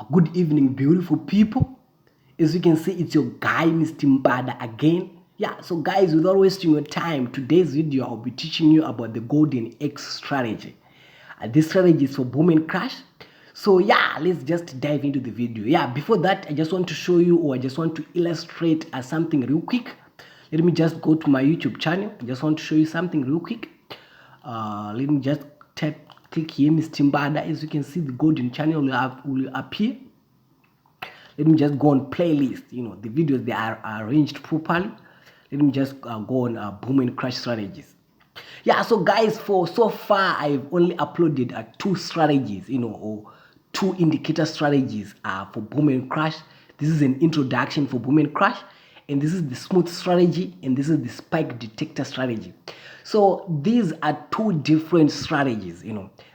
Good evening, beautiful people. As you can see, it's your guy, Mr. Mbada again. Yeah, so guys, without wasting your time, today's video I'll be teaching you about the Golden X strategy. This strategy is for boom and crash. So yeah, let's just dive into the video. Yeah, before that, I just want to show you, or I just want to illustrate something real quick. Let me just go to my YouTube channel. I just want to show you something real quick. Let me just click here, Mr. Mbada. As you can see, the Golden channel will appear. Let me just go on playlist. The videos, they are arranged properly. Let me just go on boom and crash strategies. Yeah, so guys, for so far I've only uploaded 2 strategies, or 2 indicator strategies for boom and crash. This is an introduction for boom and crash, and this is the smooth strategy, and this is the spike detector strategy. So these are 2 different strategies.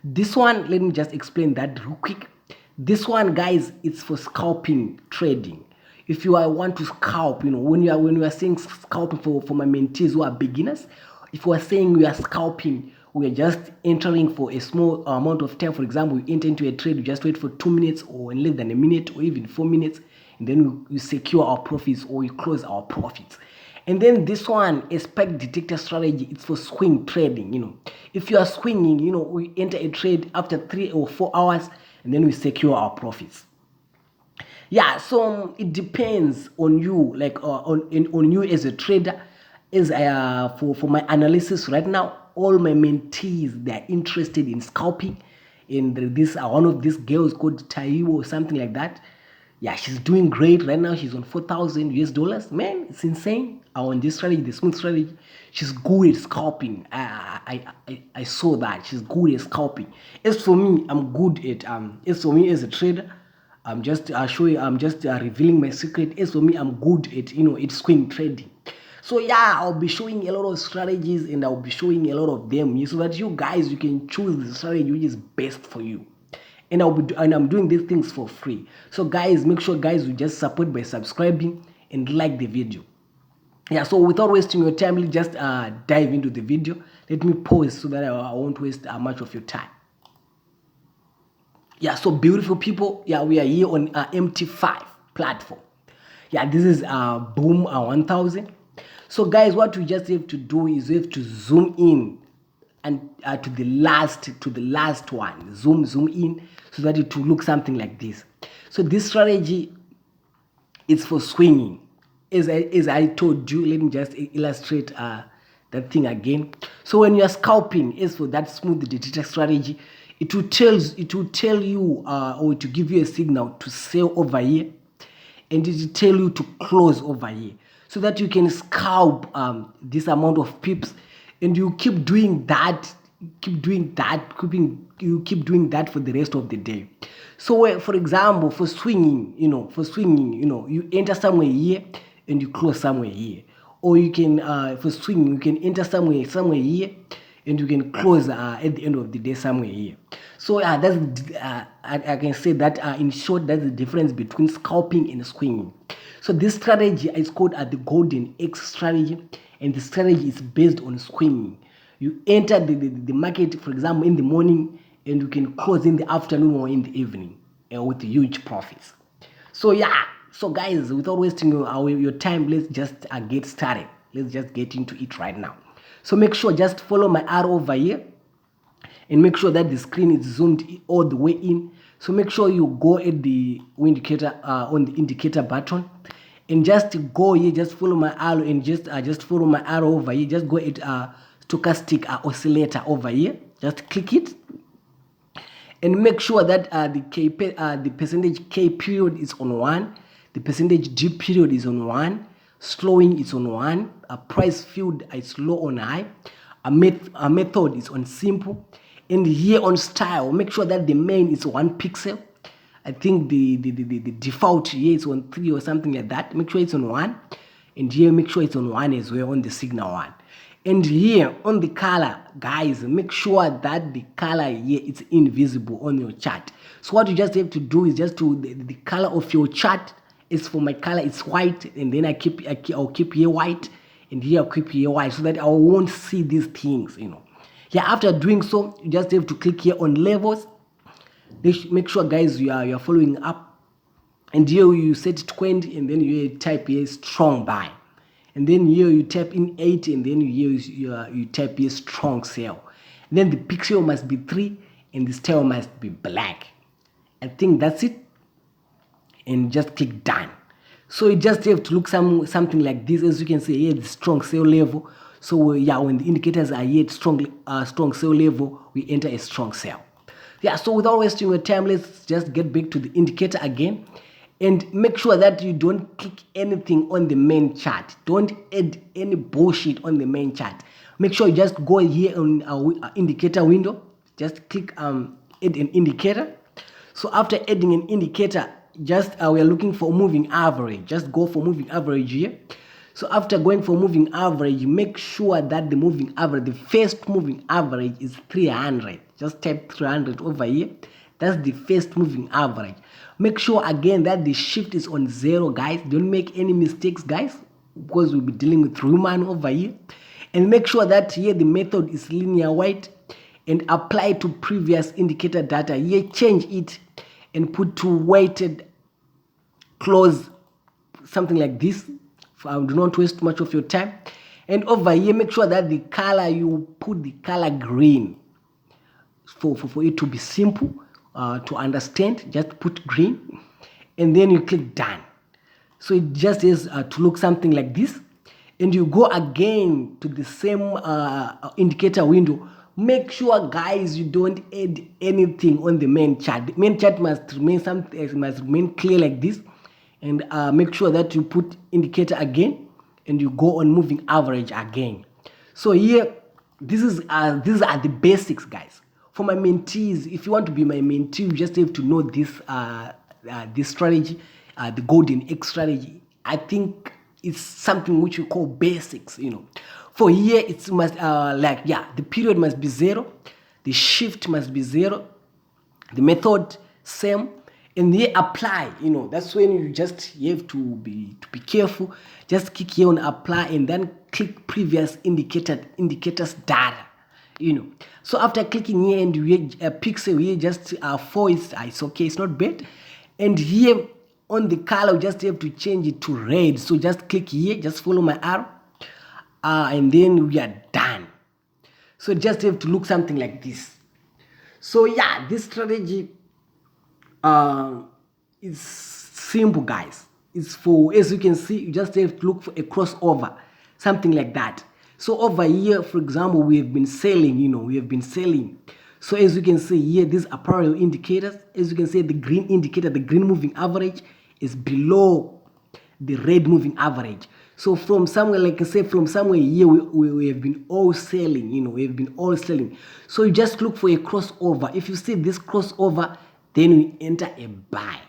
This one, let me just explain that real quick. This one, guys, it's for scalping trading. If you want to scalp, when you are saying scalping for my mentees who are beginners, if we are saying we are scalping, we are just entering for a small amount of time. For example, you enter into a trade, you just wait for 2 minutes or in less than a minute or even 4 minutes, and then we secure our profits or we close our profits. And then this one, a spike detector strategy, it's for swing trading. If you are swinging, we enter a trade after 3 or 4 hours, and then we secure our profits. Yeah, so it depends on you, like on you as a trader. As for my analysis right now, all my mentees, they are interested in scalping. And this one of these girls called Taiwo or something like that. Yeah, she's doing great right now. She's on $4,000. Man, it's insane. On this strategy, the smooth strategy, she's good at scalping. I saw that she's good at scalping. As for me, I'm good at as for me as a trader, I'm just showing. I'm just revealing my secret. As for me, I'm good at it's swing trading. So yeah, I'll be showing a lot of strategies, and I'll be showing a lot of them, so that you guys, you can choose the strategy which is best for you. And I'm doing these things for free. So guys, make sure guys you just support by subscribing and like the video. Yeah, so without wasting your time, let's just dive into the video. Let me pause so that I won't waste much of your time. Yeah, so beautiful people, yeah, we are here on MT5 platform. Yeah, this is boom 1000. So guys, what we just have to do is we have to zoom in and to the last one. Zoom in so that it will look something like this. So this strategy is for swinging. As I told you, let me just illustrate that thing again. So when you are scalping, as for that smooth detector strategy, it will tell you or to give you a signal to sell over here, and it will tell you to close over here, so that you can scalp this amount of pips, and you keep doing that, keep doing that for the rest of the day. So for example, for swinging, you enter somewhere here and you close somewhere here. Or you can for swinging, you can enter somewhere here and you can close at the end of the day somewhere here. So that's I can say that in short, that's the difference between scalping and swinging. So this strategy is called the Golden X strategy, and the strategy is based on swinging. You enter the market, for example, in the morning, and you can close in the afternoon or in the evening with huge profits. So yeah, so guys, without wasting your time, let's just get started. Let's just get into it right now. So make sure just follow my arrow over here, and make sure that the screen is zoomed all the way in. So make sure you go at the indicator on the indicator button, and just go here, just follow my arrow, and just follow my arrow over here. Just go at stochastic oscillator over here. Just click it, and make sure that the percentage K period is on 1, the percentage D period is on 1, slowing is on 1, a price field is low on high, a method is on simple, and here on style, make sure that the main is 1 pixel. I think the default here is on 3 or something like that. Make sure it's on 1, and here make sure it's on 1 as well, on the signal 1. And here on the color, guys, make sure that the color here is invisible on your chart. So what you just have to do is just to the color of your chart is, for my color it's white, and then I'll keep here white, and here I'll keep here white, so that I won't see these things. Yeah, after doing so, you just have to click here on levels. Make sure guys you are following up and here you set it 20, and then you type here strong buy, and then here you type in 80, and then you type here strong sell. And then the pixel must be 3 and the style must be black. I think that's it, and just click done. So you just have to look something like this. As you can see here, the strong sell level. So yeah, when the indicators are here strong sell level, we enter a strong sell. Yeah, so without wasting your time, let's just get back to the indicator again, and make sure that you don't click anything on the main chart. Don't add any bullshit on the main chart. Make sure you just go here on our indicator window, just click add an indicator. So after adding an indicator, just we are looking for moving average. Just go for moving average here. So after going for moving average, make sure that the moving average, the first moving average is 300. Just type 300 over here. That's the first moving average. Make sure again that the shift is on 0, guys. Don't make any mistakes, guys, because we'll be dealing with Ruman over here. And make sure that here the method is linear white, and apply to previous indicator data. Here change it and put to weighted close, something like this. I do not waste much of your time. And over here, make sure that the color, you put the color green for it to be simple to understand. Just put green, and then you click done. So it just has to look something like this, and you go again to the same indicator window. Make sure, guys, you don't add anything on the main chart. The main chart must remain clear like this, and make sure that you put indicator again, and you go on moving average again. So here, these are the basics, guys. For my mentees, if you want to be my mentee, you just have to know this strategy, the golden X strategy. I think it's something which we call basics, For here, it must the period must be 0, the shift must be 0, the method same, and they apply. That's when you have to be careful. Just click here on apply, and then click previous indicators data. So after clicking here, and you a pixel here, just 4 it's okay, it's not bad. And here on the color, you just have to change it to red. So just click here, just follow my arrow, and then we are done. So just have to look something like this. So yeah, this strategy is simple, guys. It's for, as you can see, you just have to look for a crossover, something like that. So over here, for example, we have been selling, So as you can see here, these are parallel indicators. As you can see, the green indicator, the green moving average is below the red moving average. So from somewhere, like I say, from somewhere here, we have been all selling, we have been all selling. So you just look for a crossover. If you see this crossover, then we enter a buy.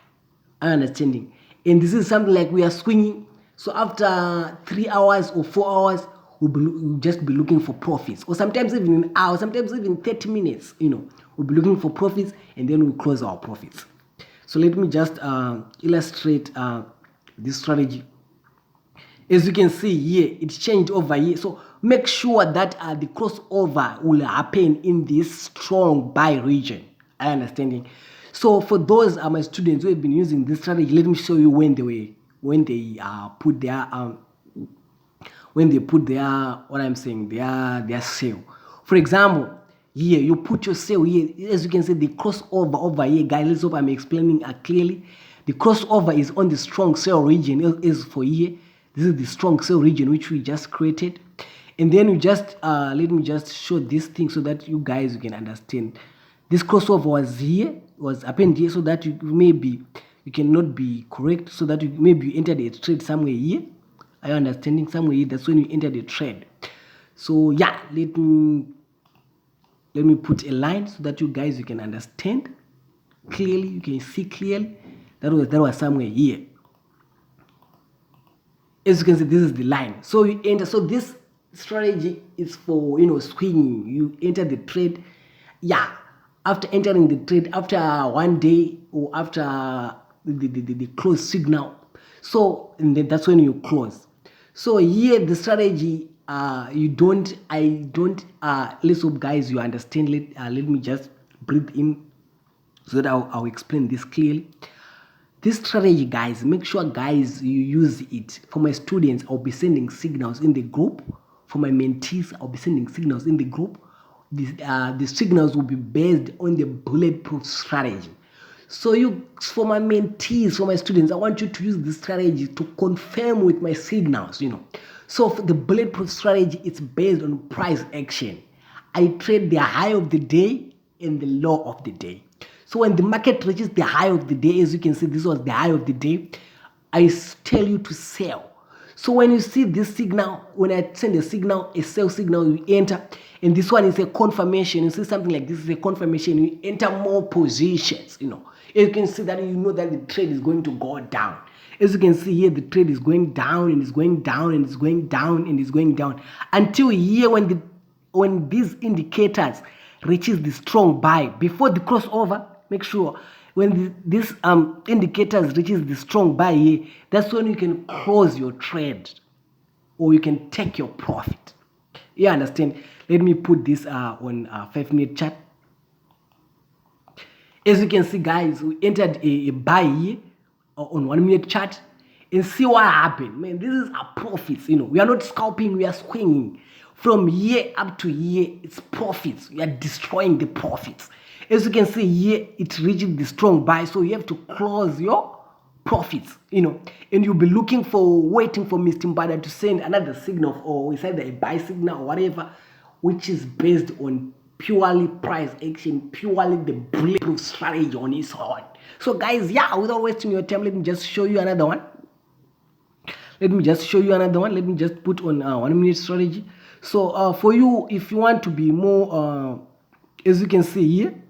Understanding? And this is something like we are swinging. So after 3 hours or 4 hours, we'll just be looking for profits. Or sometimes even an hour, sometimes even 30 minutes, we'll be looking for profits, and then we'll close our profits. So let me just illustrate this strategy. As you can see here, it's changed over here. So make sure that the crossover will happen in this strong buy region. I understanding. So for those my students who have been using this strategy, let me show you when they put their their sale. For example, here you put your sale here. As you can see, the crossover over here, guys. Let's hope I'm explaining clearly. The crossover is on the strong sale region. Is for here. This is the strong sale region which we just created, and then you just let me just show this thing so that you guys can understand. This crossover was happened here, so that you cannot be correct, so that you entered a trade somewhere here. Are you understanding? Somewhere here, that's when you enter the trade. So yeah, let me put a line so that you guys can understand clearly. You can see clearly that was somewhere here. As you can see, this is the line. So you enter. So this strategy is for swinging. You enter the trade. Yeah. After entering the trade, after 1 day or after the close signal, so and then that's when you close. So here the strategy, let's hope guys you understand. Let me just breathe in so that I'll explain this clearly. This strategy, guys, make sure, guys, you use it. For my students, I'll be sending signals in the group. For my mentees, I'll be sending signals in the group. The signals will be based on the bulletproof strategy. So for my mentees, for my students, I want you to use this strategy to confirm with my signals, So for the bulletproof strategy, it's based on price action. I trade the high of the day and the low of the day. So when the market reaches the high of the day, as you can see, this was the high of the day, I tell you to sell. So when you see this signal, when I send a signal, a sell signal, you enter, and this one is a confirmation. You see something like this is a confirmation, you enter more positions, You can see that that the trade is going to go down. As you can see here, the trade is going down and it's going down and it's going down and it's going down until here when these indicators reaches the strong buy before the crossover. Make sure when these indicators reaches the strong buy here, that's when you can close your trade or you can take your profit. You understand? Let me put this on 5-minute chart. As you can see, guys, we entered a buy here on 1-minute chart and see what happened. Man, this is our profits. We are not scalping, we are swinging. From year up to year, it's profits. We are destroying the profits. As you can see here, it reached the strong buy, so you have to close your profits, and you'll be waiting for Mr. Mbada to send another signal, or it's either a buy signal or whatever, which is based on purely price action, purely the bulletproof strategy on its own. So guys, without wasting your time, let me just show you another one. Let me just put on 1-minute strategy. So for you, if you want to be more, as you can see here,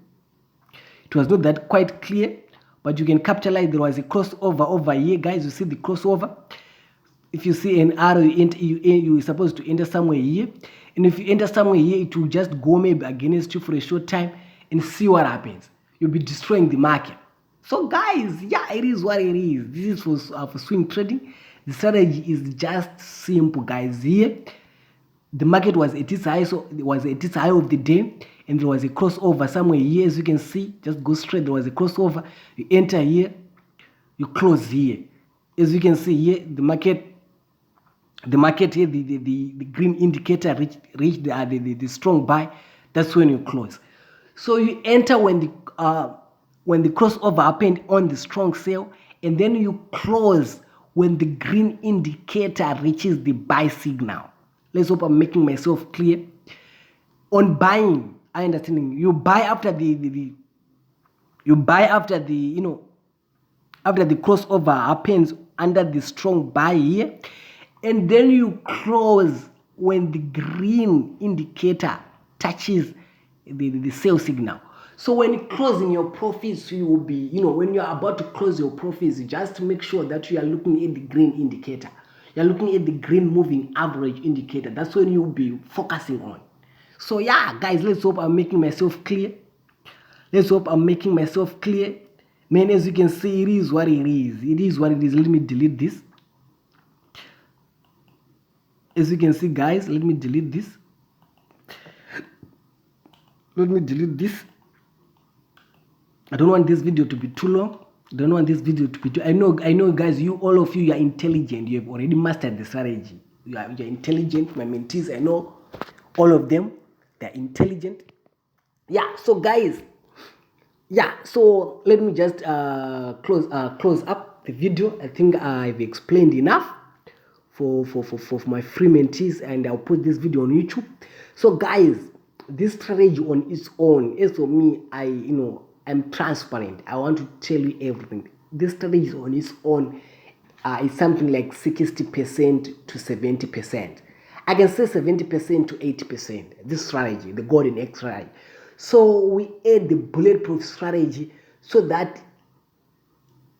it was not that quite clear, but you can capitalize. There was a crossover over here, guys. You see the crossover. If you see an arrow, you're supposed to enter somewhere here. And if you enter somewhere here, it will just go maybe against you for a short time and see what happens. You'll be destroying the market. So guys, it is what it is. This is for swing trading. The strategy is just simple, guys. Here, the market was at its high, so it was at its high of the day, and there was a crossover somewhere here. As you can see, just go straight. There was a crossover. You enter here, you close here. As you can see here, the market here, the green indicator reached the strong buy. That's when you close. So you enter when the crossover happened on the strong sell, and then you close when the green indicator reaches the buy signal. Let's hope I'm making myself clear. On buying, I understand you buy after after the crossover happens under the strong buy here, and then you close when the green indicator touches the sell signal. So when you're closing your profits, you will be, when you're about to close your profits, just make sure that you are looking at the green indicator. You're looking at the green moving average indicator. That's when you'll be focusing on. So guys, let's hope I'm making myself clear. Man, as you can see, it is what it is. Let me delete this. As you can see, guys, let me delete this. I don't want this video to be too long. I know, guys, all of you are intelligent. You have already mastered the strategy. You're intelligent. My mentees, I know all of them. They're intelligent. So guys, so let me just close up the video. I think I've explained enough for my free mentees, and I'll put this video on YouTube. So guys, this strategy on its own, as for me, I'm transparent. I want to tell you everything. This strategy on its own is something like 60% to 70%. I can say 70% to 80%. This strategy, the golden X strategy. So we add the bulletproof strategy so that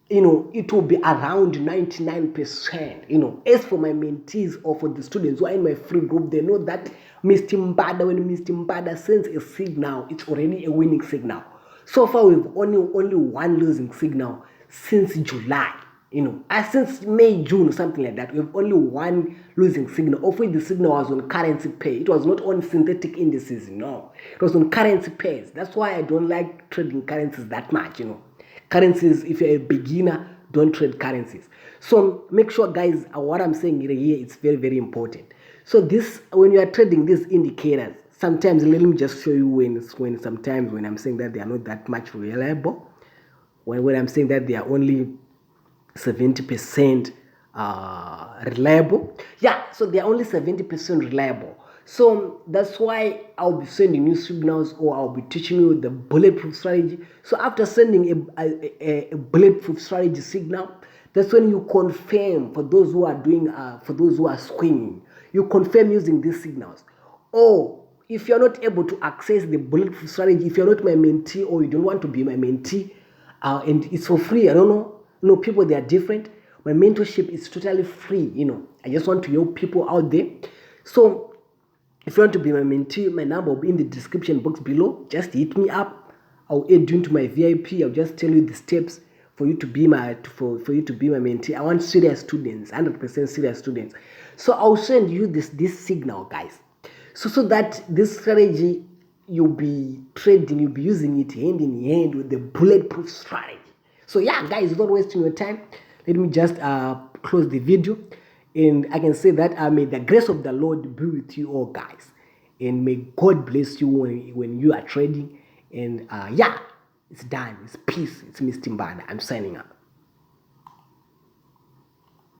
it will be around 99%. As for my mentees or for the students who are in my free group, they know that when Mr. Mbada sends a signal, it's already a winning signal. So far, we've only one losing signal since July. Since May, June, something like that. We have only one losing signal. Of which the signal was on currency pair. It was not on synthetic indices. No, it was on currency pairs. That's why I don't like trading currencies that much. Currencies, if you're a beginner, don't trade currencies. So make sure, guys, what I'm saying here is very, very important. So this, when you are trading these indicators, sometimes let me just show you when sometimes when I'm saying that they are not that much reliable, when I'm saying that they are only 70% reliable. Yeah, so they are only 70% reliable. So that's why I'll be sending you signals, or I'll be teaching you the bulletproof strategy. So after sending a bulletproof strategy signal, that's when you confirm, for those who are doing for those who are swinging, you confirm using these signals. Or if you're not able to access the bulletproof strategy, if you're not my mentee or you don't want to be my mentee, and it's for free, I don't know. People, they are different. My mentorship is totally free. I just want to help people out there. So if you want to be my mentee, my number will be in the description box below. Just hit me up. I'll add you into my VIP. I'll just tell you the steps for you to be my for you to be my mentee. I want serious students, 100% serious students. So I'll send you this signal, guys. So that this strategy, you'll be trading, you'll be using it hand in hand with the bulletproof strategy. So yeah, guys, without wasting your time, let me just close the video. And I can say that may the grace of the Lord be with you all, guys. And may God bless you when you are trading. And yeah, it's done. It's peace. It's Mr. Mbana. I'm signing up.